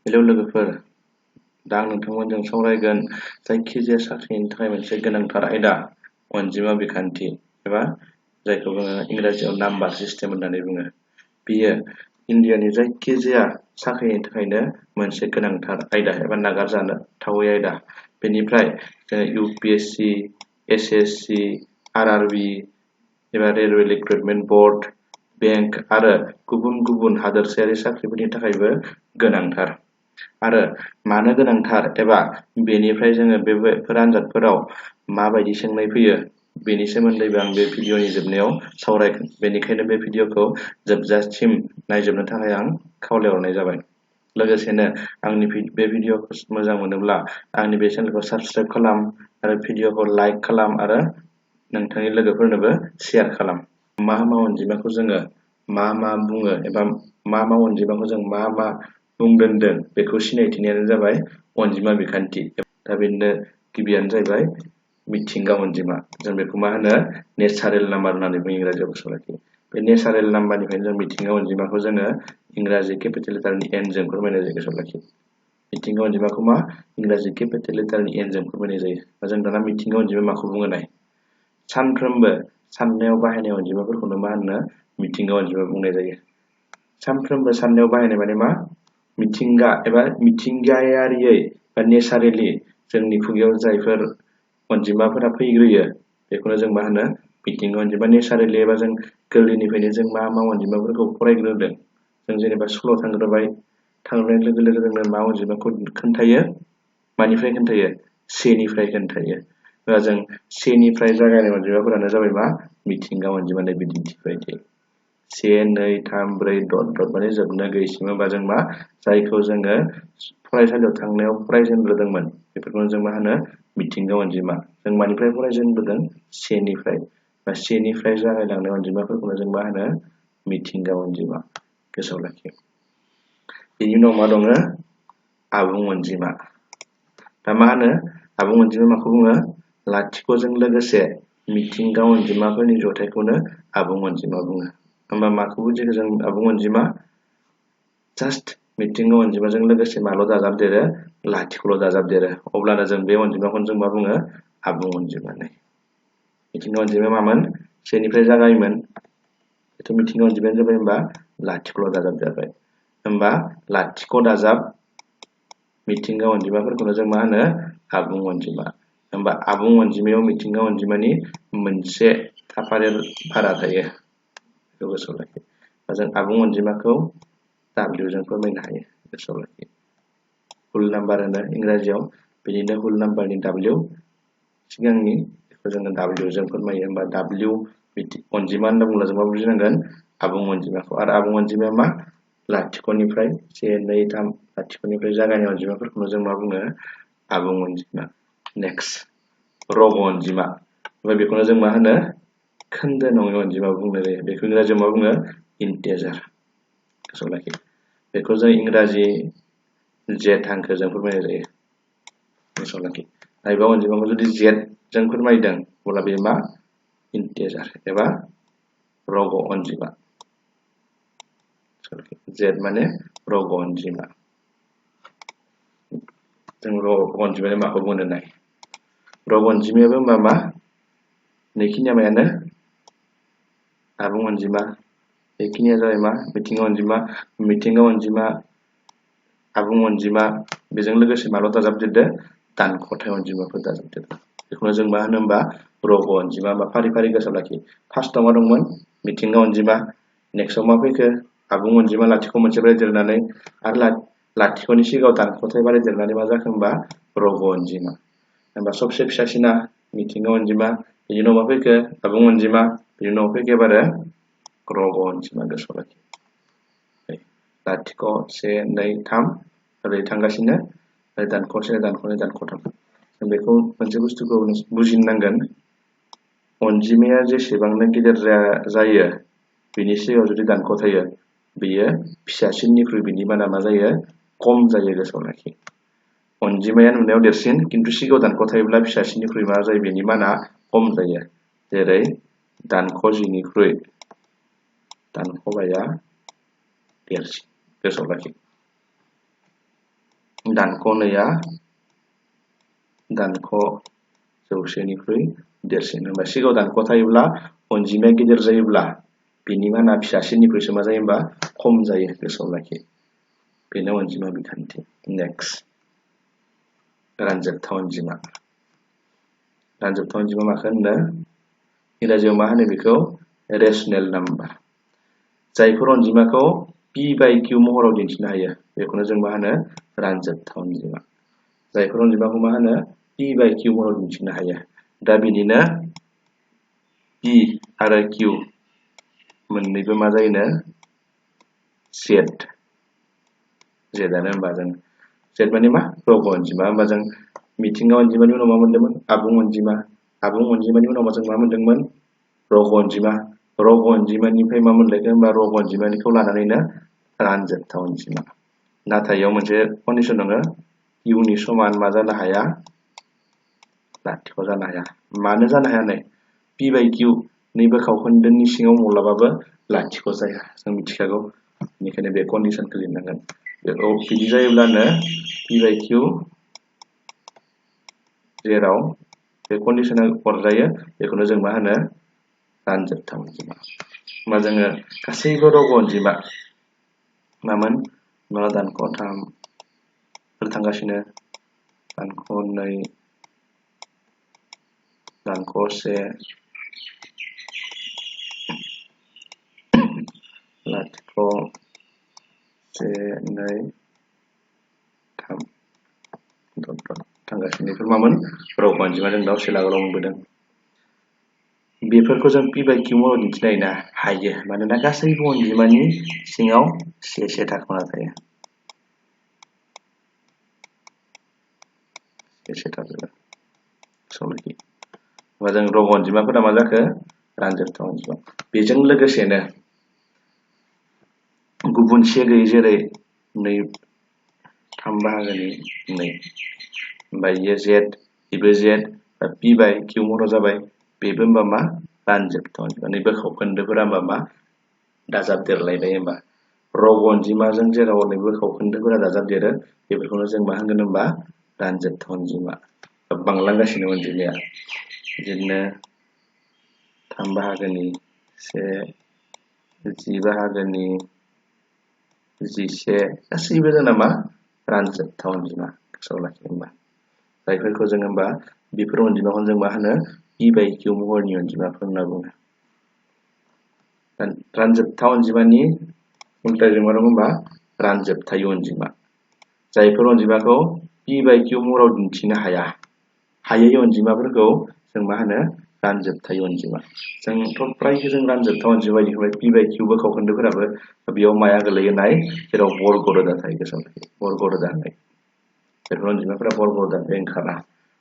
Hello लोगोफोर, दा आं नोंथांमोनजों सावरायगोन जायखिजाया साख्रिनि थाखाय मोनसे गोनांथार आयदा अनजिमा बिखान्थि एबा जायखौ बुङो इंराजियाव नाम्बार सिस्टेम होननानै बुङो। बेयो इन्डियानि जायखिजाया साख्रिनि थाखायनो मोनसे गोनांथार आयदा एबा नागारजाथावै आयदा। बेनिफ्राय जोङो UPSC, SSC, RRB एबा रेलवे रिक्रुटमेन्ट बोर्ड, बेंक आरो गुबुन गुबुन हादोरसायारि साख्रिफोरनि थाखायबो गोनांथार। आरो मानो गोनांथार एबा बेनिफ्राय जोङो बेफोर आनजादफोराव माबायदि सोंनाय फैयो बेनि सोमोन्दैबो आं बे भिडिअनि जोबनायाव सावरायगोन। बेनिखायनो बे भिडिअखौ जोबजासिम नायजोबनो थाखाय आं खावलायहरनाय जाबाय। लोगोसेनो आंनि बे भिडिअखौ मोजां मोनोब्ला आंनि बे चेनेलखौ साबस्क्राइब खालाम आरो भिडिअखौ लाइक खालाम आरो नोंथांनि लोगोफोरनोबो शेयार खालाम। मा अनजिमाखौ जोङो मा बुङो एबा मा अनजिमाखौ जों मा मुं दोनदों बेखौ सिनायथिनायानो जाबाय अनजिमा बिखान्थि। दा बेनो गिबियानो जाहैबाय मिथिंगा अनजिमा। जों बेखौ मा होनो नेचारेल नाम्बार होननानै बुङो इंराजियाव गोसोआव। बे नेचारेल नाम्बारनिफ्रायनो जों मिथिंगा अनजिमाखौ जोङो इंराजि केपिटेल लेटारनि N जों फोरमायनाय जायो गोसोआव लाखि। मिथिंगा अनजिमाखौ मा इंराजि केपिटेल लेटारनि N जों फोरमायनाय जायो। जों दाना मिथिंगा अनजिमा माखौ बुङो नाय। सानफ्रोमबो साननायाव बाहायनाय अनजिमाफोरखौनो मा होनो मिथिंगा अनजिमा बुंनाय जायो। सानफ्रोमबो साननायाव बाहायनाय माने मा मिथिंगा एबा मिथिंगायारियै बा नेचारेलि जोंनि खुगायाव जायफोर अनजिमाफोरा फैग्रोयो बेखौनो जों मा होनो मिथिंगा अनजिमा। नेचारेलि एबा जों गोरलैनिफ्रायनो जों मा अनजिमाफोरखौ फरायग्रोदों। जों जेनेबा स्कुलाव थांग्रोनाय लोगो लोगो जोंनो मा अनजिमाखौ खोन्थायो, मानिफ्राय खोन्थायो? सेनिफ्राय खोन्थायो। जों सेनिफ्राय जागायनाय अनजिमाफोरानो जाबाय मा मिथिंगा अनजिमानि बिदिन्थि बायदि। 1, 2, 3, 4 माने जोबनो गैयिसिम होनबा जों मा जायखौ जोङो फरायसालियाव थांनायाव फरायजेनबोदोंमोन बेफोरखौनो जों मा होनो मिथिंगा अनजिमा। जों मानिफ्राय फरायजेनबोदों? सेनिफ्राय बा सेनिफ्राय जागायलांनाय अनजिमाफोरखौनो जों मा होनो मिथिंगा अनजिमा। गोसोआव लाखि। बेनि उनाव मा दङ? आबुं अनजिमा। दा मा होनो आबुं अनजिमा माखौ बुङो? लाथिख'जों लोगोसे मिथिंगा अनजिमाफोरनि जथायखौनो आबुं अनजिमा बुङो। होमबा माखौ बुजियो जों आबुं अनजिमा? जास्ट मिथिंगा अनजिमाजों लोगोसे माल' दाजाबदेरो? लाथिख'ल' दाजाबदेरो। अब्लानो जों बे अनजिमाखौनो जों मा बुङो? आबुं अनजिमा। मिथिंगा अनजिमाया मामोन? सेनिफ्राय जागायोमोन। बेथ' मिथिंगा अनजिमायानो जाबाय होमबा लाथिख'ल' दाजाबदेरबाय। होमबा लाथिख' दाजाब मिथिंगा अनजिमाफोरखौनो जों मा होनो आबुं अनजिमा। होमबा आबुं अनजिमायाव मिथिंगा अनजिमानि मोनसे थाफादेर भारा थायो। बेखौ गोसोआव लाखि। जों आबुं अनजिमाखौ W जों फोरमायनो हायो। गोसोआव लाखि। हुल नाम्बार होनो इंराजियाव। बिदिनो हुल नाम्बारनि W सिगांनि बेखौ जोङो W जों फोरमायो। होमबा W अनजिमा होनना बुङोब्ला जों मा बुजिनांगोन? आबुं अनजिमाखौ। आरो आबुं अनजिमाया मा? लाथिख'निफ्राय 1, 2, 3 लाथिख'निफ्राय जागायनाय अनजिमाफोरखौनो जों मा बुङो? आबुं अनजिमा। नेक्स्ट रग' अनजिमा। ओमफ्राय बेखौनो जों मा होनो? खोन्दो नङै अनजिमा बुंनाय जायो। बेखौ इंराजियाव मा बुङो? इन्टिजार। गोसोआव लाखि। बेखौ जों इंराजि जेड हांखोजों फोरमायनाय जायो। गोसोआव लाखि। नायबा अनजिमाखौ जुदि जेड जों फोरमायदों अब्ला बे मा? इन्टिजार एबा रग' अनजिमा। जेड माने रग' अनजिमा। जों रग' अनजिमाया माखौ बुंनो नाय। रग' अनजिमायाबो होमबा मा? नैखिनिया मायानो आबुं अनजिमा। बेखिनिया जाबाय मा? मिथिंगा अनजिमा। मिथिंगा अनजिमा, आबुं अनजिमा बेजों लोगोसे माल' दाजाबदेरदो? दानख'थाय अनजिमाफोर दाजाबदेरदो। बेखौनो जों मा होनो होमबा रग' अनजिमा। बा फारि फारि गोसोआव लाखि। फार्स्टआव मा दंमोन? मिथिंगा अनजिमा। नेक्स्टआव मा फैखो? आबुं अनजिमा लाथिख' मोनसे बारायदेरनानै आरो लाथिख'नि सिगाङाव दानख'थाय बारायदेरनानै मा जाखो होमबा रग' अनजिमा। होमबा सबसे फिसासिना मिथिंगा अनजिमा। बिनि उनाव मा फैखो? आबुं अनजिमा। बिनि उनाव फैखो एबारो रग' अनजिमा। गोसोआव लाखि। लाथिख' 1, 2, 3 ओरै थांगासिनो दानख' 1, दानख' 2, दानख' 3। जों बेखौ मोनसे बुस्थुखौ बुजिनो नांगोन। अनजिमाया जेसेबांनो गिदिर जायो बिनि सिगाङाव जुदि दानख' थायो बेयो फिसासिननिख्रुइ बिनि माना मा जायो? खम जायो। गोसोआव लाखि। अनजिमाया नुनायाव देरसिन खिन्थु सिगाङाव दानख' थायोब्ला फिसासिननिख्रुइ मा जायो? बेनि माना खम जायो। जेरै दानख' 10निख्रुइ दानख' 5 देरसिन। गोसोआव लाखि। दानख' नैया दानख' जौसेनिख्रुइ देरसिन। होनबा सिगाङाव दानख' थायोब्ला अनजिमाया गिदिर जायोब्ला बेनि माना फिसासिननिख्रुइसो मा जायो होमबा खम जायो। गोसोआव लाखि। बेनो अनजिमा बिखान्थि। नेक्स्ट रानजोबथा अनजिमा। रानजोबथा अनजिमा माखौ होनो? इंराजियाव मा होनो बेखौ? रेशनेल नाम्बार। जायफोर अनजिमाखौ p/q महराव दिन्थिनो हायो बेखौनो जों मा होनो? रानजोबथा अनजिमा। जायफोर अनजिमाखौ मा होनो? p/q महराव दिन्थिनो हायो। दा बिनिनो p आरो q मोननैबो मा जायोनो? जेदानो होनबा जों जेद माने मा? रग' अनजिमा। होनबा जों मिथिंगा अनजिमानि उनाव मा मोनदोंमोन? आबुं अनजिमा। आबुं अनजिमानि उनाव जों मा मोनदोंमोन? रग' अनजिमा। रग' अनजिमानिफ्राय मा मोनलायखो होनबा रग' अनजिमानिखौ लानानैनो रानजोबथा अनजिमा। नाथाय इयाव मोनसे कन्डिसन दङ। इउनि समान मा जानो हाया? लाथिख' जानो हाया। मानो जानो हाया नै? p/q नैबे खावखोन्दोनि सिङाव माब्लाबाबो लाथिख' जाया। जों मिथिखागौ। बेनिखायनो बे कन्डिसनखौ लिरनांगोन। बेखौ बिदि जायोब्लानो p/q जेराव बे कन्डिसना हरजायो बेखौनो जों मा होनो? रानजोबथा अनजिमा। होमबा जोङो गासैबो रग' अनजिमा मामोन? दानख' 3 थांगासिनो दानख' 2 दानख' 1 लाथिख' 1 2 3 थांगासिनो। बेफोर मामोन? रग' अनजिमा। जों दावसे लागोलाव मोनबोदों। बेफोरखौ जों p/q महराव दिन्थिनो हायो। मानोना गासैबो अनजिमानि सिङाव से थाखोमाना थायो। से थाखो सलखि। होमबा जों रग' अनजिमाफोरा मा जाखो? रानजोबथा अनजिमा। बेजों लोगोसेनो गुबुन से गैयै जेरै 3 बाहागोनि 2 ओमफ्राय इयो जेड बेबो जेड p/q महराव जाबाय। बेबो होमबा मा? रानजोबथा अनजिमा। नैबे खावखोन्दोफोरा होमबा मा? दाजाबदेरलायनाय होमबा रग' अनजिमाजों जेराव नैबे खावखोन्दोफोरा दाजाबदेरो बेफोरखौनो जों मा होनगोन होमबा? रानजोबथा अनजिमा। बांलांगासिनो अनजिमाया। बिदिनो 3 बाहागोनि 1 10 बाहागोनि 11 गासैबो जोंना मा? रानजोबथा अनजिमा। गोसोआव लाखि होमबा। जायफोरखौ जों होमबा बेफोर अनजिमाखौनो जों मा होनो? p/q महरनि अनजिमाफोर होनना बुङो। रानजोबथा अनजिमानि उल्थायै मा दं होनबा? रानजोबथाय अनजिमा। जायफोर अनजिमाखौ p/q महराव दिन्थिनो हायै अनजिमाफोरखौ जों मा होनो? रानजोबथाय अनजिमा। जोंथ' फ्रायखौ जों रानजोबथा अनजिमा बायदि p/q खावखोन्दोफोराबो बेयाव माया गोलैनाय? जेराव बर्ग रोदा थायो। गोसोआव लाखि। बर्ग रोदा होननाय बेफोर अनजिमाफोरा बर्ग रोदानिफ्राय ओंखारा।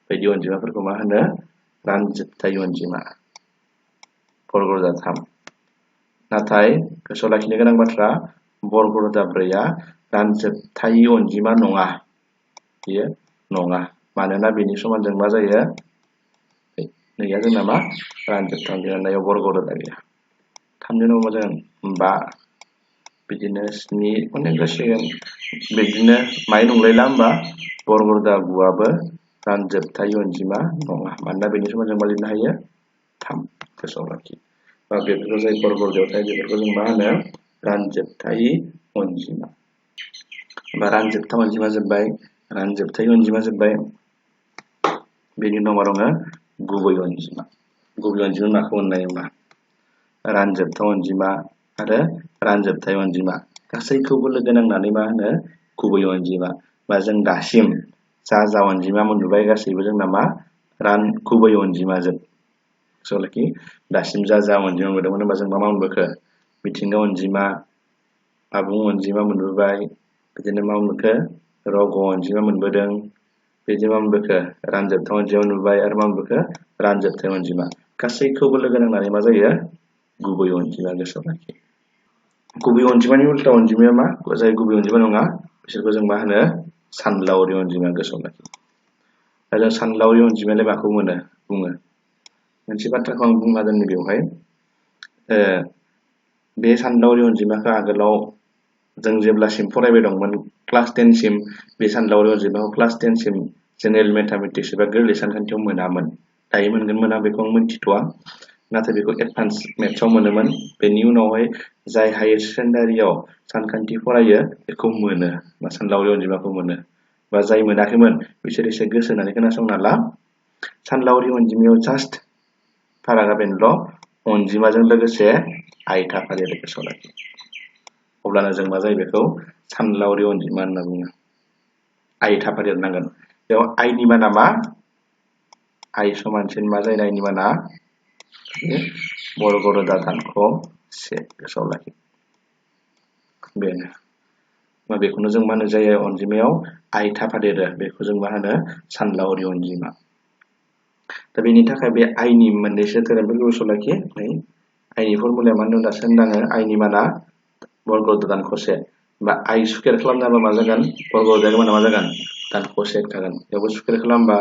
बायदि अनजिमाफोरखौ मा होनो? रानजोबथाय अनजिमा। बर्ग रोदा 3। नाथाय गोसोआव लाखिनो गोनां बाथ्रा बर्ग रोदा 4आ रानजोबथाय अनजिमा नङा। बेयो नङा। मानोना बेनि समान जों मा जायो? नैया जोंना मा? रानजोबथा अनजिमा। नैयाव बर्ग रोदा गैया। 3नि उनाव मा जागोन? 5 बिदिनो 7 अनेक जासिगोन। बिदिनो माय नंलायला होमबा? बर्ग रोदा 9आबो रानजोबथाय अनजिमा नङा। मानोना बेनि समान जों मा लिरनो हायो? 3। गोसोआव लाखि। बा बेफोरखौ जाय बर्ग रोदायाव थायो बेफोरखौ जों मा होनो? रानजोबथाय अनजिमा। बा रानजोबथा अनजिमा जोब्बाय। रानजोबथाय अनजिमा जोब्बाय। बेनि उनाव मा दङ? गुबै अनजिमा। गुबै अनजिमा माखौ होननाय होमबा? रानजोबथा अनजिमा आरो रानजोबथाय अनजिमा गासैखौबो लोगो नांनानै मा होनो? गुबै अनजिमा। बा जों दासिम जा अनजिमा मोनबोबाय गासैबो जोंना मा? गुबै अनजिमाजोब। गोसोआव लाखि। दासिम जा अनजिमा मोनदोंमोन होनबा जों मा मोनबोखो? मिथिंगा अनजिमा, आबुं अनजिमा मोनबोबाय। बिदिनो मा मोनबोखो? रग' अनजिमा मोनबोदों। बिदि मा मोनबोखो? रानजोबथा अनजिमा मोनबोबाय आरो मा मोनबोखो? रानजोबथाय अनजिमा। गासैखौबो लोगो नांनानै मा जायो? गुबै अनजिमा। गोसोआव लाखि। गुबै अनजिमानि उल्था अनजिमाया मा? जाय गुबै अनजिमा नङा बिसोरखौ जों मा होनो? सानलावरि अनजिमा। गोसोआव लाखि। दा जों सानलावरि अनजिमायालाय माखौ बुङो? मोनसे बाथ्राखौ आं बुंना दोननि बेवहाय। बे सानलावरि अनजिमाखौ आगोलाव जों जेब्लासिम फरायबाय दंमोन क्लास 10 सिम बे सानलावरि अनजिमाखौ क्लास 10 सिम जेनेरेल मेथामेटिक्स एबा गोरलै सानखान्थियाव मोनामोन दायो मोनगोन मोना बेखौ आं मिथिथ'आ नाथाय बेखौ एडभान्स मेथ्सआव मोनोमोन बेनि उनावहाय जाय हायर सेकेन्डारियाव सानखान्थि फरायो बेखौ मोनो बा सानलावरि अनजिमाखौ मोनो बा जाय मोनाखैमोन बिसोर एसे गोसो होनानै खोनासंना ला सानलावरि अनजिमायाव जास्ट फारागा बेनोल' अनजिमाजों लोगोसे आइ थाफादेरो गोसोआव लाखि अब्लानो जों मा जायो बेखौ सानलावरि अनजिमा होनना बुङो आइ थाफादेरनांगोन बेयाव आइनि माना मा आइ समानसिन मा जायो आइनि माना वर्ग रोदा दानख' से गोसोआव लाखि बेनो बेखौनो जों मा होनो जायो अनजिमायाव आइ थाफादेरो बेखौ जों मा होनो सानलावरि अनजिमा दा बेनि थाखाय बे आइनि मोननैसो धोरोमफोरखौ गोसोआव लाखि आइनि फर्मुलाया मा होनदों दासो होनदाङो आइनि माना वर्ग रोदा दानख' से बा आइ स्कुवेर खालामनाबा मा जागोन वर्ग रोदानि माना मा जागोन दानख' से थागोन बेयावबो स्कुवेर खालामबा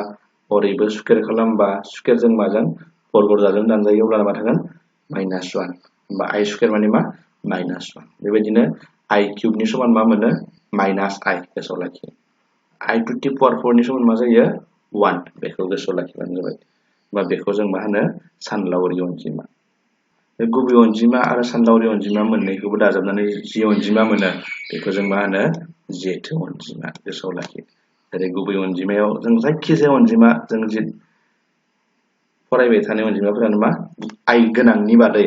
ओरैबो स्कुवेर खालामबा स्कुवेरजों माजों वर्ग रोदाजों दानजायो अब्ला मा थागोन -1 बा आइ स्कुवेर माने मा -1 बेबायदिनो आइ किउबनि समान मा मोनो माइनास आइ गोसोआव लाखि आइ टु दि पावार 4 नि समान मा जायो 1 बेखौ गोसोआव लाखिबानो जाबाय बा बेखौ जों मा होनो सानलावरि अनजिमा बे गुबै अनजिमा आरो सानलावरि अनजिमा मोननैखौबो दाजाबनानै जि अनजिमा मोनो बेखौ जों मा होनो जेथो अनजिमा गोसोआव लाखि जेरै गुबै अनजिमायाव जों जायखिजाया अनजिमा जों जि फरायबाय थानाय अनजिमाफोरानो मा आइ गोनांनि बादै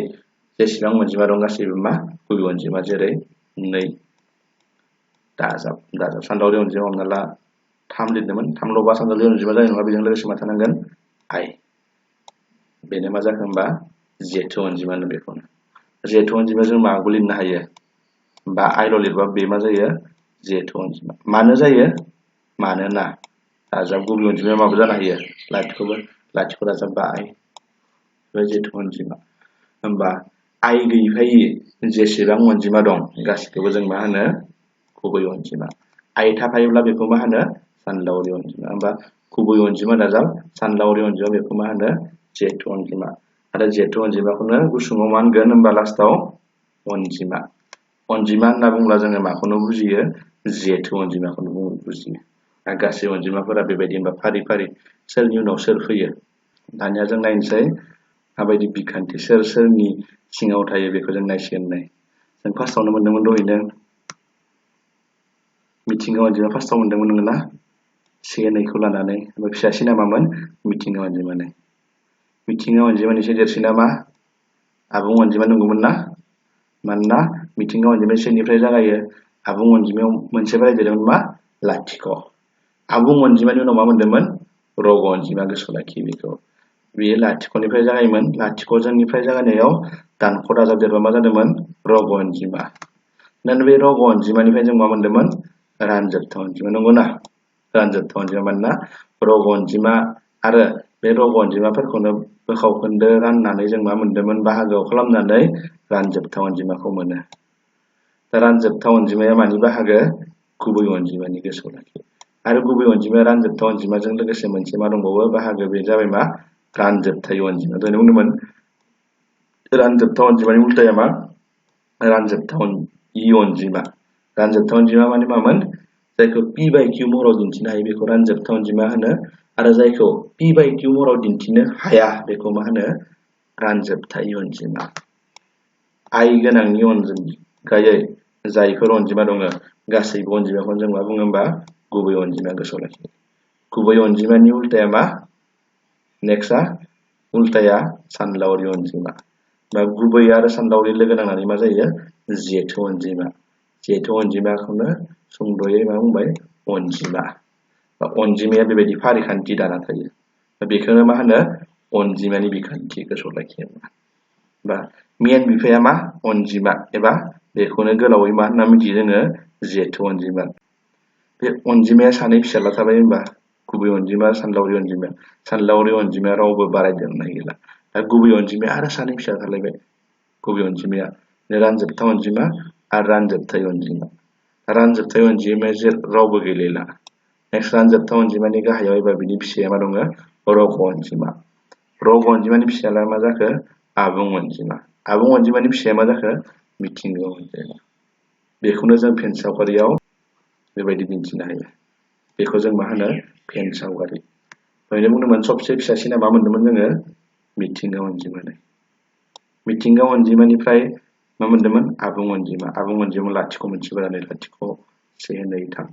जेसेबां अनजिमा दं गासैबो मा गुबै अनजिमा जेरै 2 दाजाब सानलावरि अनजिमा हमना ला 3 लिरदोंमोन 3 ल'बा सानलावरि अनजिमा जानाय नङा बेजों लोगोसे मा थानांगोन आइ बेनो मा जाखो होमबा जेथो अनजिमा होनो बेखौनो जेथो अनजिमा जों माखौ लिरनो हायो बा आइल' लिरबा बे मा जायो जेथो अनजिमा मानो जायो मानोना दाजाब गुबै अनजिमाया माबा जानो हायो लाथिख' दाजाब बा आइ बे जेथो अनजिमा होमबा आइ गैयैखाय जेसेबां अनजिमा दं गासिखौबो जों मा होनो गुबै अनजिमा आइ थाफायोब्ला बेखौ मा होनो सानलावरि अनजिमा होमबा गुबै अनजिमा दाजाब सानलावरि अनजिमा बेखौ मा होनो जेथो अनजिमा आरो जेथो अनजिमाखौनो गुसुङाव मा होनगोन होमबा लास्टाव अनजिमा होनना बुंब्ला जोङो माखौनो बुजियो जेथो अनजिमाखौनो बुजियो गासै अनजिमाफोरा बेबायदि होमबा फारि फारि सोरनि उनाव सोर फैयो दानिया जों नायनोसै माबायदि बिखान्थि सोरनि सिङाव थायो बेखौ जों नायसिगोन जों फार्स्टआवनो मोनदोंमोन दहायनो मिथिंगा अनजिमा फार्स्टआव मोनदोंमोन नोङो ना से नैखौ लानानै ओमफ्राय फिसासिना मामोन मिथिंगा अनजिमानि मिथिंगा अनजिमानि एसे देरसिना मा आबुं अनजिमा नंगौमोन ना मानोना मिथिंगा अनजिमाया सेनिफ्राय जागायो आबुं अनजिमायाव मोनसे बारायदेरदोंमोन मा लाथिख' आबुं अनजिमानि उनाव मा मोनदोंमोन रग अनजिमा गोसोआव लाखि बेखौ बेयो लाथिख'निफ्राय जागायोमोन लाथिख'जोंनिफ्राय जागायनायाव दानख' दाजाबदेरबा मा जादोंमोन रग अनजिमा बे रग अनजिमानिफ्राय जों मा मोनदोंमोन रानजोबथा अनजिमा नंगौना रानजोबथा अनजिमा मानोना रग अनजिमा आरो बे रग अनजिमाफोरखौनो बोखावखोन्दो राननानै जों मा मोनदोंमोन बाहागोआव खालामनानै रानजोबथा अनजिमाखौ मोनो दा रानजोबथा अनजिमाया मानि बाहागो गुबै अनजिमानि गोसोआव लाखि आरो गुबै अनजिमाया रानजोबथा अनजिमाजों लोगोसे मोनसे मा दंबावो बाहागो बे जाबाय मा रानजोबथाय अनजिमा दहायनो बुंदोंमोन रानजोबथा अनजिमानि उल्टाया मा रानजोबथा अनजिमा रानजोबथा अनजिमा माने मामोन जायखौ पि बाय किउ महराव दिन्थिनो हायो बेखौ रानजोबथा अनजिमा होनो आरो जायखौ पि बाय किउ महराव दिन्थिनो हाया बेखौ मा होनो रानजोबथाय अनजिमा आइ गोनांनि अनगायै जायफोर अनजिमा दङ गासैबो अनजिमाखौनो जों मा बुङो होमबा गुबै अनजिमा गोसोआव लाखि गुबै अनजिमानि उल्टाया मा नेक्स्टआ उल्टाया सानलावरि अनजिमा बा गुबै आरो सानलावरि लोगो नांनानै मा जायो जेथो अनजिमाखौनो सुंद'यै मा बुंबाय अनजिमा बा अनजिमाया बेबायदि फारिखान्थि दाना थायो बेखौनो मा होनो अनजिमानि बिखान्थि गोसोआव लाखि बा मेन बिफाया मा अनजिमा एबा बेखौनो गोलावै मा होनना मिथियो जोङो जेथो अनजिमा बे अनजिमाया सानै फिसाला थाबाय होनबा गुबै अनजिमा सानलावरि अनजिमाया रावबो बारायदेरनो गैला दा गुबै अनजिमाया आरो सानै फिसा थालायबाय गुबै अनजिमाया रानजोबथा अनजिमा आरो रानजोबथाय अनजिमाया रावबो गैलायला नेक्स्ट रानजोबथा अनजिमानि गाहायाव एबा बिनि फिसाया मा दङ रग अनजिमानि फिसाला मा जाखो आबुं अनजिमानि फिसाया मा जाखो मिथिंगा अनजिमा बेखौनो जों पेन सावगारियाव बेबायदि दिन्थिनो हायो। बेखौ जों मा होनो पेन सावगारि। ओरैनो बुंदोंमोन सबसे फिसासिना मा मोन्दोंमोन जोङो मिथिंगा अनजिमानो। मिथिंगा अनजिमानिफ्राय मा मोन्दोंमोन आबुं अनजिमा। आबुं अनजिमा लाथिख' मोनसेफोरानो लाथिख' 1 2 3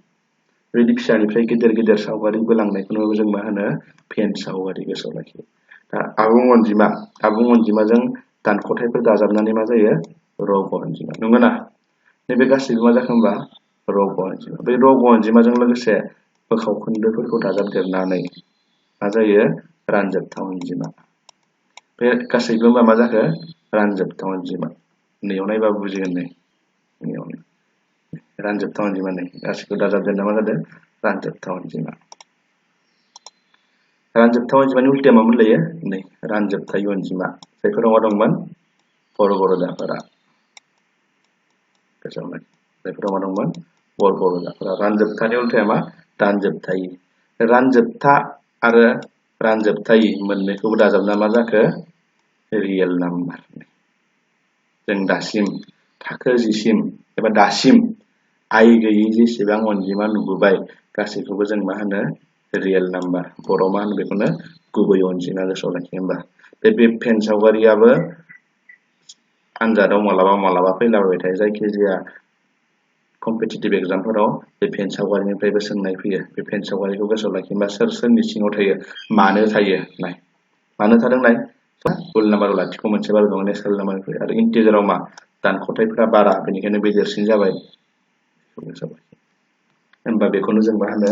बेबायदि फिसानिफ्राय गेदेर गेदेर सावगारि बोलांनायखौनो जों मा होनो पेन सावगारि गोसोआव लाखि। दा आबुं अनजिमाजों दानख'थाइफोर दाजाबनानै मा जायो रग अनजिमा नंगौना? नैबे गासैबो मा जाखो होमबा रग अनजिमा। बे रग अनजिमाजों लोगोसे बोखाव खोन्दोफोरखौ दाजाबदेरनानै मा जायो रानजोबथा अनजिमा। बे गासैबो मा जाखो रानजोबथा अनजिमा। नैयाव नायबा बुजिगोन नै नैयावनो रानजोबथा अनजिमा नै गासैखौ दाजाबदेरना मा जादों रानजोबथा अनजिमा। रानजोबथा अनजिमानि उल्टाया मा मोनलायो नै रानजोबथाय अनजिमा। जायफोराव मा दंमोन बर्ग रोदाफोरा गोसोआव लाखि। जायफोराव मा दंमोन बर्ग रोदाफोरा। रानजोबथानि उल्टाया मा रानजोबथायि। रानजोबथा आरो रानजोबथायि मोननैखौबो दाजाबना मा जाखो रियेल नाम्बार। जों दासिम थाखो 10 सिम एबा दासिम आइ गैयै जेसेबां अनजिमा नुबोबाय गासैखौबो जों मा होनो रियेल नाम्बार। बर'आव मा होनो बेखौनो गुबै अनजिमा गोसोआव लाखि होमबा। बे पेन सावगारियाबो आनजादाव मालाबा मालाबा फैलाबाय थायो। जायखिजाया कम्पिटिटिभ एग्जामफोराव बे पेन सावगारिनिफ्रायबो सोंनाय फैयो। बे पेन सावगारिखौ गोसोआव लाखिबा सोर सोरनि सिङाव थायो मानो थायो नाय मानो थादों नाय फुल नाम्बाराव लाथिख' मोनसे बार दङ नेचारेल नाम्बार आरो इन्टिजाराव मा दानख'थाइफोरा बारा बेनिखायनो बे देरसिन जाबाय। होमबा बेखौनो जों मा होनो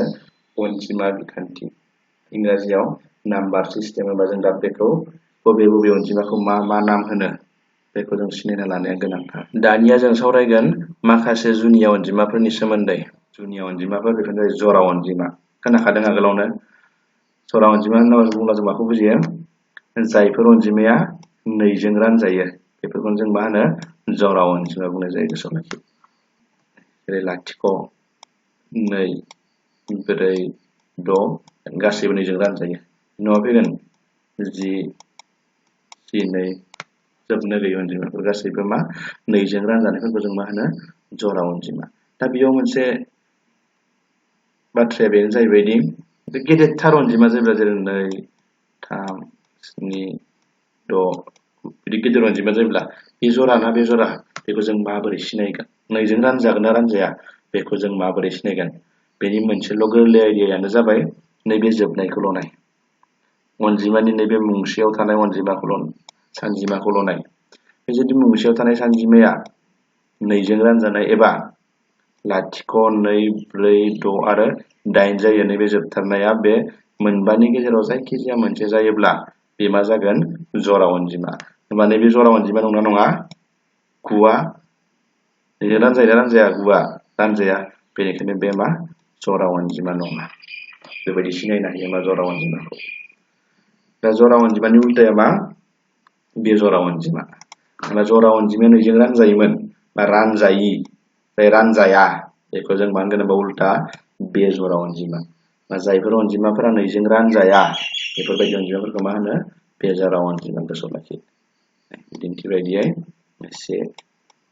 अनजिमा बिखान्थि। इंराजियाव नाम्बार सिस्टेम होनबा जों दा बेखौ बबे बबे अनजिमाखौ मा नाम होनो बेखौ जों सिनायना लानाया गोनांथार। दानिया जों सावरायगोन माखासे जुनिया अनजिमाफोरनि सोमोन्दै। जुनिया अनजिमाफोर बेफोर जाबाय जरा अनजिमा। खोनाखादों आगोलावनो। जरा अनजिमा होनना बुङोब्ला जों माखौ बुजियो जायफोर अनजिमाया 2 जों रानजायो बेफोरखौनो जों मा होनो जरा अनजिमा बुंनाय जायो गोसोआव लाखि। जेरै लाथिख' 2 4 6 गासैबो 2 जों रानजायो। न'आव फैगोन 10 12 जोबनो गैयै अनजिमाफोर गासैबो मा 2 जों रानजानायफोरखौ जों मा होनो जरा अनजिमा। दा बेयाव मोनसे बाथ्राया बेनो जाहैबायदि बे गेदेरथार अनजिमा जायोब्ला जेरै 2 3 7 6 बिदि गेदेर अनजिमा जायोब्ला बे जरा ना बे जरा बेखौ जों माबोरै सिनायगोन? 2 जों रानजागोन ना रानजाया बेखौ जों माबोरै सिनायगोन? बेनि मोनसेल' गोरलै आइडियायानो जाबाय नैबे जोबनायखौल' नाय। अनजिमानि नैबे मुंसेयाव थानाय सानजिमाखौल' नाय। बे जुदि मुंसेयाव थानाय सानजिमाया 2 जों रानजानाय एबा लाथिख' 2 4 6 आरो 8 जायो नैबे जोबथारनाया बे मोनबानि गेजेराव जायखिजाया मोनसे जायोब्ला बे मा जागोन जरा अनजिमा। होनबा नैबे जरा अनजिमा नंना नङा? 9आ 2 जों रानजायो ना रानजाया? 9आ रानजाया। बेनिखायनो बे मा जरा अनजिमा नङा। बेबायदि सिनायनो हायो मा जरा अनजिमाखौ। दा जरा अनजिमानि उल्टाया मा बेजरा अनजिमा। होनबा जरा अनजिमाया 2 जों रानजायोमोन बा रानजायि जाय रानजाया बेखौ जों मा होनगोन होनबा उल्टा बेजरा अनजिमा। जायफोर अनजिमाफोरा 2 जों रानजाया बेफोरबायदि अनजिमाफोरखौ मा होनो बेजरा अनजिमा गोसोआव लाखि। बिदिन्थि बायदियै 1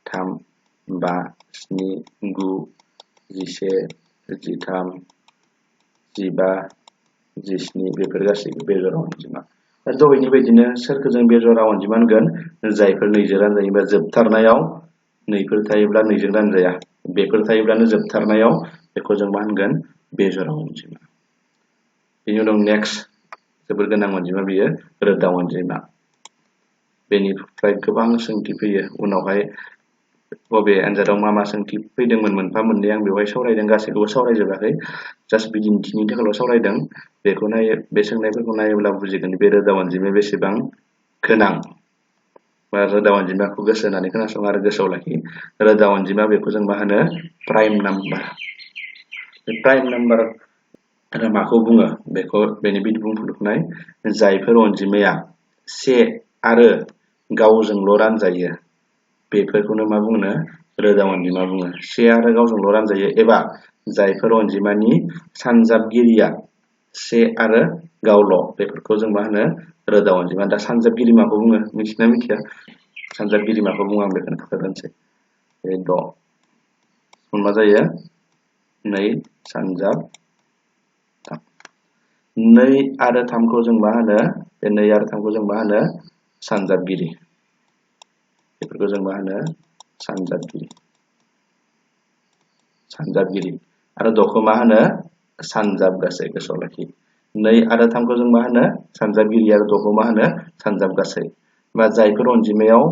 3 5 7 9 11 13 15 17 बेफोर गासैबो बेजरा अनजिमा। आरो दहायनि बायदिनो सोरखौ जों बेजरा अनजिमा होनगोन जायफोर 2 जों रानजायोबा जोबथारनायाव 2फोर थायोब्ला 2 जों रानजाया बेफोर थायोब्लानो जोबथारनायाव बेखौ जों मा होनगोन बेजरा अनजिमा। बेनि उनाव नेक्स्ट जोबोर गोनां अनजिमा बेयो रोदा अनजिमा। बेनिफ्राय गोबां सोंथि फैयो उनावहाय बबे आनजादाव मा सोंथि फैदोंमोन मोनफा मोननै आं बेवहाय सावरायदों गासैखौबो सावरायजोबाखै जास्ट बिदिन्थिनि थाखायल' सावरायदों। बेखौ बे सोंनायफोरखौ नायोब्ला बुजिगोन बे रोदा अनजिमाया बेसेबां गोनां बा रोदा अनजिमाखौ गोसो होनानै खोनासं आरो गोसोआव लाखि। रोदा अनजिमा बेखौ जों मा होनो प्राइम नाम्बार। बे प्राइम नाम्बार माखौ बुङो बेखौ बेनि बुंफुरलुखौ नाय। जायफोर अनजिमाया 1 आरो गावजोंल' रानजायो बेफोरखौनो मा बुङो रोदा अनजिमा बुङो। 1 आरो गावजोंल' रानजायो एबा जायफोर अनजिमानि सानजाबगिरिया 1 आरो गावल' बेफोरखौ जों मा होनो रोदा अनजिमा। दा सानजाबगिरि माखौ बुङो मिथियोना मिथिया? सानजाबगिरि माखौ बुङो आं बेखौनो खोन्थानोसै। 6 मा जायो 2 सानजाब 3 2 आरो 3 खौ जों मा होनो बे 2 आरो 3 खौ जों मा होनो सानजाबगिरि बेफोरखौ जों मा होनो सानजाबगिरि आरो 6 खौ मा होनो सानजाब गासै गोसोआव लाखि 2 आरो 3 खौ जों मा होनो सानजाबगिरि आरो 6 खौ मा होनो सानजाब गासै बा जायफोर अनजिमायाव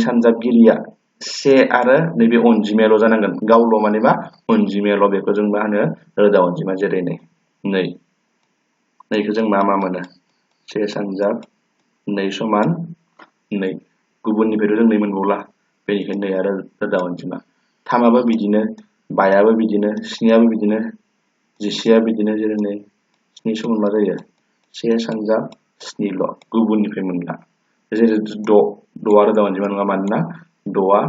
सानजाबगिरिया 1 आरो नैबे अनजिमायाल' जानांगोन गावल' माने मा अनजिमायाल' बेखौ जों मा होनो रोदा अनजिमा जेरै 2 खौ जों मा मोनो 1 सानजाब 2 समान 2 गुबुननिफ्रायथ' जों 2 मोनबावला बेनिखायनो 2 आरो रोदा अनजिमा 3 आबो बिदिनो 5 आबो बिदिनो 7 आबो बिदिनो 11 आ बिदिनो जेरै 2 7 समान मा जायो 1 सानजाब 7 ल' गुबुननिफ्राय मोनला जेरै 6 आरो रोदा अनजिमा नङा मानोना 6 आ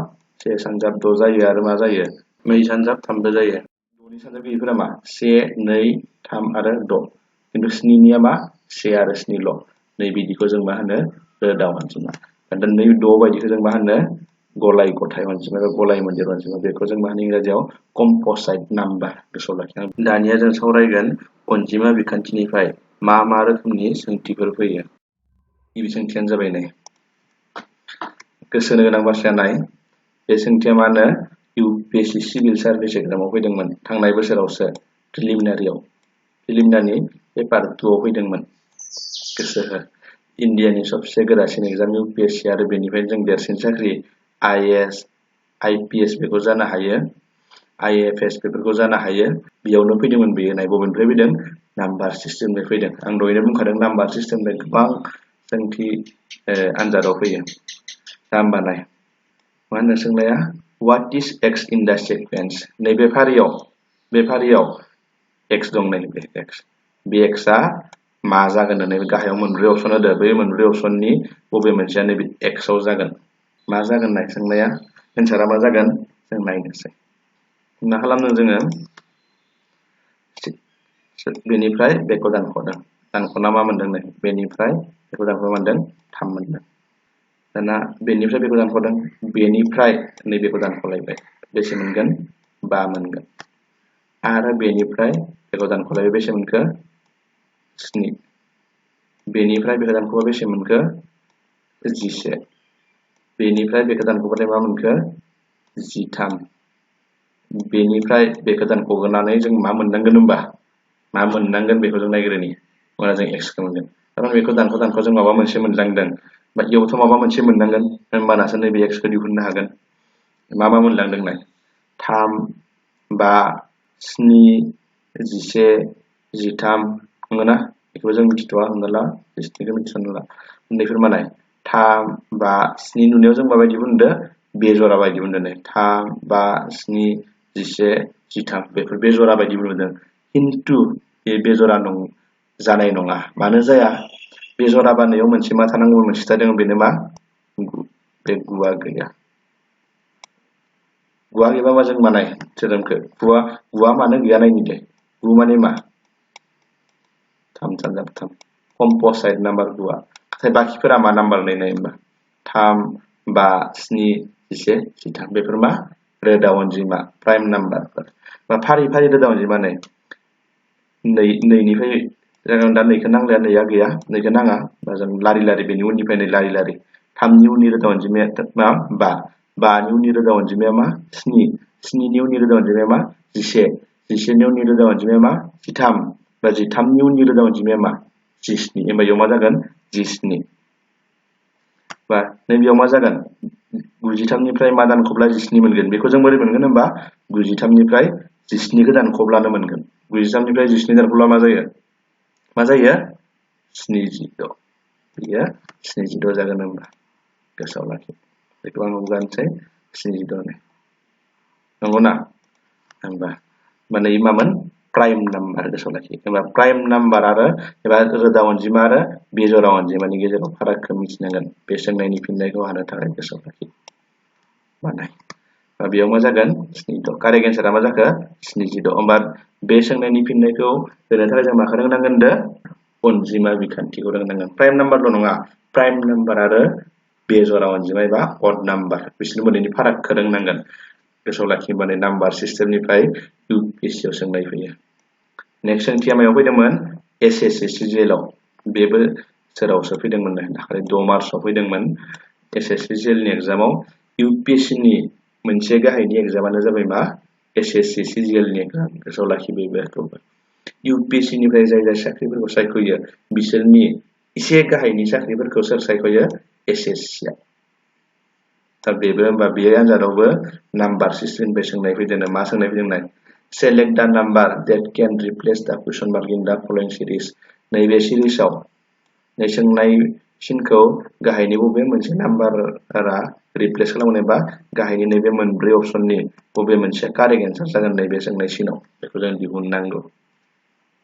1 सानजाब 6 जायो आरो मा जायो 2 सानजाब 3 जायो 6नि सानजाबगिरिफोरा मा 1 2 3 आरो 6 खिन्थु 7 निया मा 1 आरो 7 ल' नै बिदिखौ जों मा होनो रोदा अनजिमा दा नै 6 बायदिखौ जों मा होनो गलाय गथाय अनजिमा एबा गलाय मोनदेर अनजिमा बेखौ जों मा होनो इंराजियाव कम्प'साइट नाम्बार गोसोआव लाखिनांगोन दानिया जों सावरायगोन अनजिमा बिखान्थिनिफ्राय मा रोखोमनि सोंथिफोर फैयो गिबि सोंथियानो जाबाय नै गोसो होनो गोनां बाथ्राया नाय बे सोंथिया मा होनो UPSC सिभिल सार्भिस एग्जामाव फैदोंमोन थांनाय बोसोरावसो प्रिलिमिनारि पेपार 2 आव फैदोंमोन गोसो हो इन्डियानि सबसे गोरासिन एग्जाम UPSC आरो बेनिफ्राय जों देरसिन साख्रि IAS IPS बेखौ जानो हायो IFS बेफोरखौ जानो हायो बेयावनो फैदोंमोन बेयो नाय बबेनिफ्राय फैदों नाम्बार सिस्टेमनिफ्राय फैदों आं दहायनो बुंखादों नाम्बार सिस्टेमनिफ्राय गोबां सोंथि आनजादाव फैयो दा होमबा नाय मा होनो सोंनाया what is x in the sequence नैबे फारियाव x दं नै बे x बे x आ मा जागोन नैबे गाहायाव मोनब्रै अपसन होदो बे मोनब्रै अपसननि बबे मोनसेया नैबे x आव जागोन मा जागोन नाय सोंनाया एन्सारा मा जागोन जों नायनोसै मा खालामदों जोङो बेनिफ्राय बेखौ दानख'ना मा मोनदों नै बेनिफ्राय बेखौ दानख'ना मोनदों 3 मोनदों दाना बेनिफ्राय बेखौ दानख'दों बेनिफ्राय नैबेखौ दानख'लायबाय बेसे मोनगोन 5 मोनगोन आरो बेनिफ्राय बेखौ दानख'लायबाय बेसे मोनखो 7 बेनिफ्राय बेखौ दानख'बा बेसे मोनखो 11 बेनिफ्राय बेखौ दानख'बाथाय मा मोनखो 13 बेनिफ्राय बेखौ दानख'नानै जों मा मोननांगोन होनबा मा मोननांगोन बेखौ जों नायग्रोनि अब्ला जों x खौ मोनगोन थारमाने बेखौ दानख' जों माबा मोनसे मोनलांदों बा इयावथ' माबा मोनसे मोननांगोन होनबानासो नैबे x खौ दिहुननो हागोन मा मोनलांदों नाय 3 5 7 11 13 नंगौना बेखौ जों मिथिथ'आ हमना ला 11खौ मिथिथ'ला उन्दैफोर मा नाय 3 5 7 नुनायाव जों माबायदि बुंदों बेजरा बायदि बुंदों नै 3 5 7 11 13 बेफोर बेजरा बायदि बुंदों खिन्थु बे बेजरा जानाय नङा मानो जाया बेजरा बानायाव मोनसे मा थानांगौ मोनसे थादों बेनो मा बे गुआ गैया गुआ गैयाबा मा जों मानाय धोरोमखौ गुआ मानो गैया नायनि दे गु माने मा 3 सानजाब 3 कम्प'साइट नाम्बार गुआ नाथाय बाखिफोरा मा नाम्बार नाय होनबा 3 5 7 11 13 बेफोर मा रोदा अनजिमा प्राइम नाम्बारफोर बा फारि रोदा अनजिमा नै नैनिफ्राय जों दा नैखौ नांलाया नैया गैया नैखौ नाङा बा जों लारि बेनि उननिफ्राय नै लारि 3नि उननि रोदा अनजिमाया मा 5 5नि उननि रोदा अनजिमाया मा 7 7नि उननि रोदा अनजिमाया मा 11 11नि उननि रोदा अनजिमाया मा 13 बा 13नि उननि रोदा अनजिमाया मा 17 होमबा बेयाव मा जागोन 17 बा नैबेयाव मा जागोन 93 निफ्राय मा दानख'ब्ला 17 मोनगोन बेखौ जों बोरै मोनगोन होनबा 93 निफ्राय 17 खौ दानख'ब्लानो मोनगोन 93 निफ्राय 17 दानख'ब्ला मा जायो 76 बेयो 76 जागोन होनबा गोसोआव लाखि बेखौ आं बुंगानोसै 76 नंगौना होनबा माने मामोन प्राइम नाम्बार गोसोआव लाखि होनबा प्राइम नाम्बार आरो एबा रोदा अनजिमा आरो बेजरा अनजिमानि गेजेराव फारागखौ मिथिनांगोन बे सोंनायनि फिननायखौ हानो थाखाय गोसोआव लाखि मानाय बेयाव मा जागोन 76 कारेक्ट एन्सारा मा जाखो 76 होनबा बे सोंनायनि फिननायखौ होनो थाखाय जों माखौ रोंनांगोन होनदों अनजिमा बिखान्थिखौ रोंनांगोन प्राइम नाम्बारल' नङा प्राइम नाम्बार आरो बेजरा अनजिमा एबा अड नाम्बार बिसोर मोननैनि फारागखौ रोंनांगोन गोसोआव लाखिबानो नाम्बार सिस्टेमनिफ्राय UPSC आव सोंनाय फैयो। नेक्स्ट सोंथिया मायाव फैदोंमोन SSC CGL आव बेबो सोरावसो फैदोंमोन दाखालि 6 मार्चआव फैदोंमोन SSC CGL नि एग्जामाव UPSC नि मोनसे गाहायनि एग्जामानो जाबाय मा SSC CGL नि एग्जाम गोसोआव लाखिबायबो UPSC निफ्राय जाय साख्रिफोरखौ सायख'यो बिसोरनि एसे गाहायनि साख्रिफोरखौ सोर सायख'यो SSC आ दा बेबो होनबा बे आनजादावबो नाम्बार सिस्टेमनिफ्राय सोंनाय फैदों मा सोंनाय फैदोंनाय select the number that can replace the question mark in the following series नैबे सिरिजआव सोंनाय फिनखौ गाहायनि बबे मोनसे नाम्बारा रिप्लेस खालामनो एबा गाहायनि नैबे मोनब्रै अपसननि बबे मोनसे कारेक्ट एन्सार जागोन नैबे सोंनाय सिनाव बेखौ जों दिहुननांगौ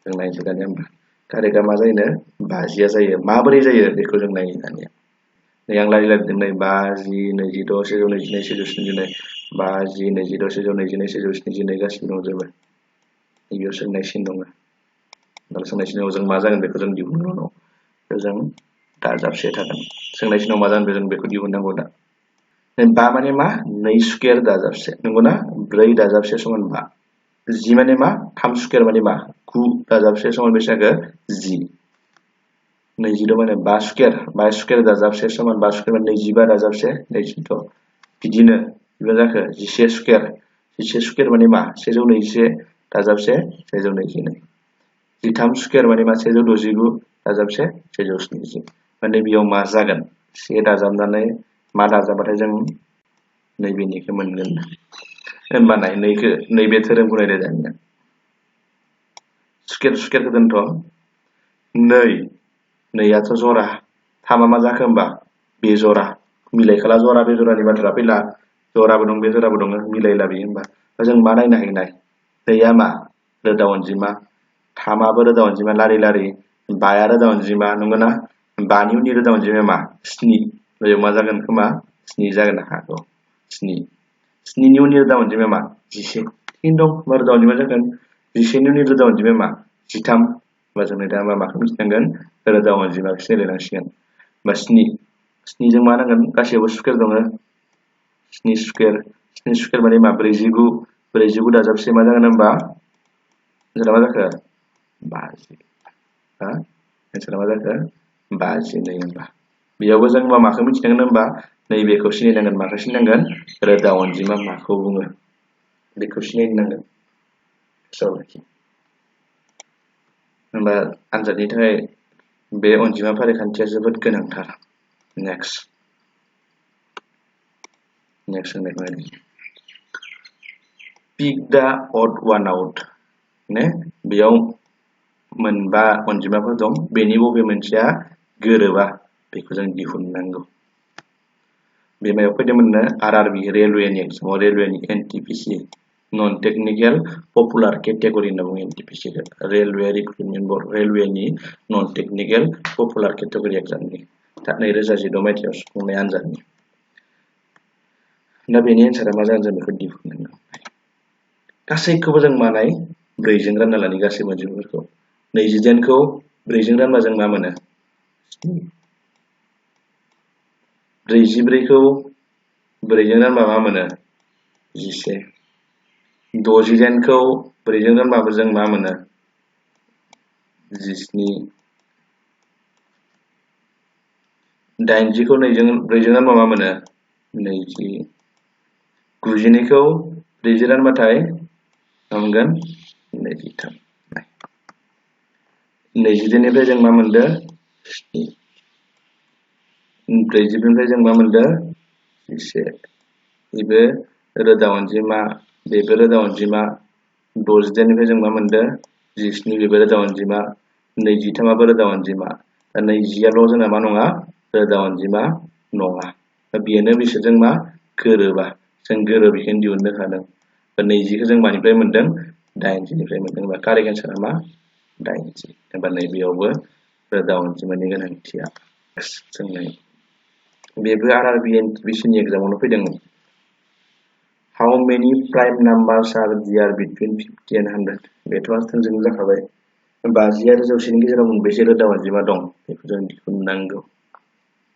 जों नायनोसै दानिया होमबा कारेक्टआ मा जायो 50 जायो माबोरै जायो बेखौ जों नायनो दानिया नै आं लायलायदों नै 50 26 122 129 50 26 122 129 गासिबो दंजोबो बेयाव सोंनाय सिन दङ दा सोंनाय सिनाव जों मा जागोन बेखौ जों दिहुननांगौ जों दाजाबसे थागोन सोंनाय सिनाव मा जागोन जों बेखौ दिहुननांगौ दा 5 माने मा 2 स्क्वायर दाजाबसे नंगौना 4 दाजाबसे समान 5 10 माने मा 3 स्क्वायर माने मा 9 दाजाबसे समान बेसेबां 10 26 माने 5 स्क्वायर दाजाबसे समान 5 स्क्वायर माने 25 दाजाबसे 26 बिदिनो बेबो जाखो 11 स्क्वायर माने मा 121 दाजाबसे 122 13 स्क्वायर माने मा 169 दाजाबसे 170 माने बेयाव मा जागोन से दाजाबनानै मा दाजाबाथाय जों नैबेनिखौ मोनगोन होनबा नैखौ नैबे धोरोमखौ नायदो दानिया स्क्वायरखौ दोनथ' 2 नैयाथ' जरा 3 मा जाखो होमबा बे जरा मिलायखाला जरा बे जरानि बाथ्रा फैला जराबो दं बे जराबो दङ मिलायला बियो होमबा जों मा नायनो हायो नाय नैया मा रोदा अनजिमा 3 आबो रोदा अनजिमा लारि 5 रोदा अनजिमा नंगौना 5 नि उननि रोदा अनजिमाया मा 7 बेयाव मा जागोन खोमा 7 जागोन हागौ 7 नि उननि रोदा अनजिमाया मा 11 थिन दं मा रोदा अनजिमा जागोन 11 नि उननि रोदा अनजिमाया मा 13 होमबा जों दा माखौ मिथिनांगोन रोदा अनजिमाखौ सिनायलांसिगोन होमबा 7 जों मा नांगोन गासैबो स्क्वायर दङ 7 स्क्वायर माने मा 49 दाजाबसे मा जागोन होमबा जोंना मा जाखो 50 हा एन्सारा मा जाखो 52 होमबा बेयावबो जों माखौ मिथिनांगोन होमबा नैबेखौ सिनायनांगोन माखौ सिनायनांगोन रोदा अनजिमा माखौ बुङो बेखौ सिनायनांगोन सरि होमबा आनजादनि थाखाय बे अनजिमा फारिखान्थिया जोबोद गोनांथार नेक्स्ट होननायखौ नायदो पिक दा अड वान आउट ने बेयाव मोनबा अनजिमाफोर दं बेनि बबे मोनसेया गोरोबा बेखौ जों दिहुननांगौ बे मायाव फैदोंमोननो आरआरबि रेलवेनि एग्जामाव रेलवेनि NTPC non technical popular category होनना बुङो एनटिपिसिखौ रेलवे रिक्रुटमेन्ट बर्ड रेलवेनि नन टेक्निकल पपुलार केटेगरि एग्जामनि 2016 मायथाइयाव सुफुंनाय आनजादनि दा बेनि एन्सारा मा जागोन जों बेखौ दिहुननांगौ गासैखौबो जों मानाय 4 जों रानना लानि गासै अनजिमाफोरखौ 29 खौ 4 जों रानबा जों मा मोनो 44 खौ 4 जों रानबा मा मोनो 11 69 खौ 4 जों रानबाबो जों मा मोनो 17 80 खौ 4 जों रानबा मा मोनो 20 92 खौ 4 जों रानबाथाय मा मोनगोन 23 22 निफ्राय जों मा मोनदों 7 40 निफ्राय जों मा मोनदों 11 बेबो रोदा अनजिमा बेबो रोदा अनजिमा 60 निफ्राय जों मा मोनदों 17 बेबो रोदा अनजिमा 23 आबो रोदा अनजिमा दा 20 आल' जोंना मा नङा रोदा अनजिमा नङा दा बेनो बिसोरजों मा गोरोबा जों गोरोबैखौनो दिहुननो हादों 20 खौ जों मानिफ्राय मोनदों 80 निफ्राय मोनदों बा कारेक्ट एन्सारा मा 80 एबा नैबेयावबो रोदा अनजिमानि गोनांथिया जोंनाय बेबो आरआरबि एनटिपिसिनि एग्जामावनो फैदोंमोन how many prime numbers are there between 50 and 100 बेथ' थोंजों जाखाबाय 50 आरो 100 नि गेजेराव मोनबेसे रोदा अनजिमा दं बेखौ जों दिहुननांगौ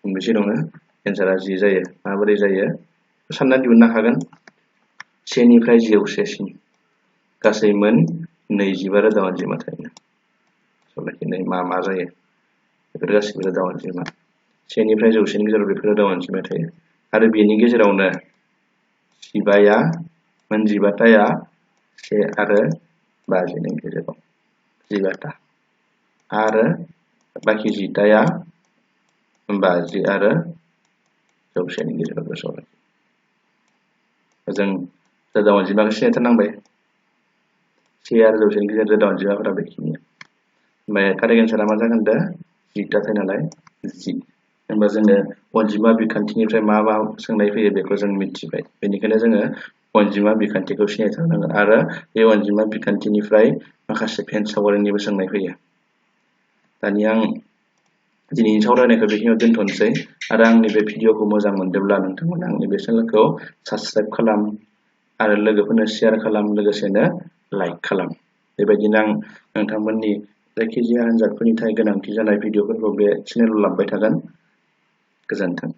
मोनबेसे दङ एन्सारा 10 जायो माबोरै जायो सानना दिहुननो हागोन 1 निफ्राय जौसेसिम गासै मोन 25 रोदा अनजिमा थायो। सलाखिनाय मा जायो बेफोर गासैबो रोदा अनजिमा 1 निफ्राय जौसेनि गेजेराव बेफोर रोदा अनजिमा थायो आरो बेनि गेजेरावनो 15 मोन 15ताया 1 आरो 50नि गेजेराव 15ता आरो बाखि 10ताया 50 आरो 100नि गेजेराव गोसोआव लाखि। जों रोदा अनजिमाखौ सिनायथारनांबाय 1 आरो 100नि गेजेराव रोदा अनजिमाफोरा बेखिनिया। ओमफ्राय कारेक्ट एन्सारा मा जागोन दा 10ता थायो नालाय 10। होनबा जोङो अनजिमा बिखान्थिनिफ्राय मा सोंनाय फैयो बेखौ जों मिथिबाय। बेनिखायनो जोङो अनजिमा बिखान्थिखौ सिनायथारनांगोन आरो बे अनजिमा बिखान्थिनिफ्राय माखासे फेन सावगारिनिबो सोंनाय फैयो। दानिया आं दिनैनि सावरायनायखौ बेखिनियाव दोनथ'नोसै आरो आंनि बे भिडिअखौ मोजां मोनदोंब्ला नोंथांमोना आंनि बे चेनेलखौ साबस्क्राइब खालाम आरो लोगोफोरनो शेयार खालाम, लोगोसेनो लाइक खालाम। बेबायदिनो आं नोंथांमोननि जायखिजाया आनजादफोरनि थाखाय गोनांथि जानाय भिडिअफोरखौ बे चेनेलाव लाबोबाय थागोन। गोजोन्थों।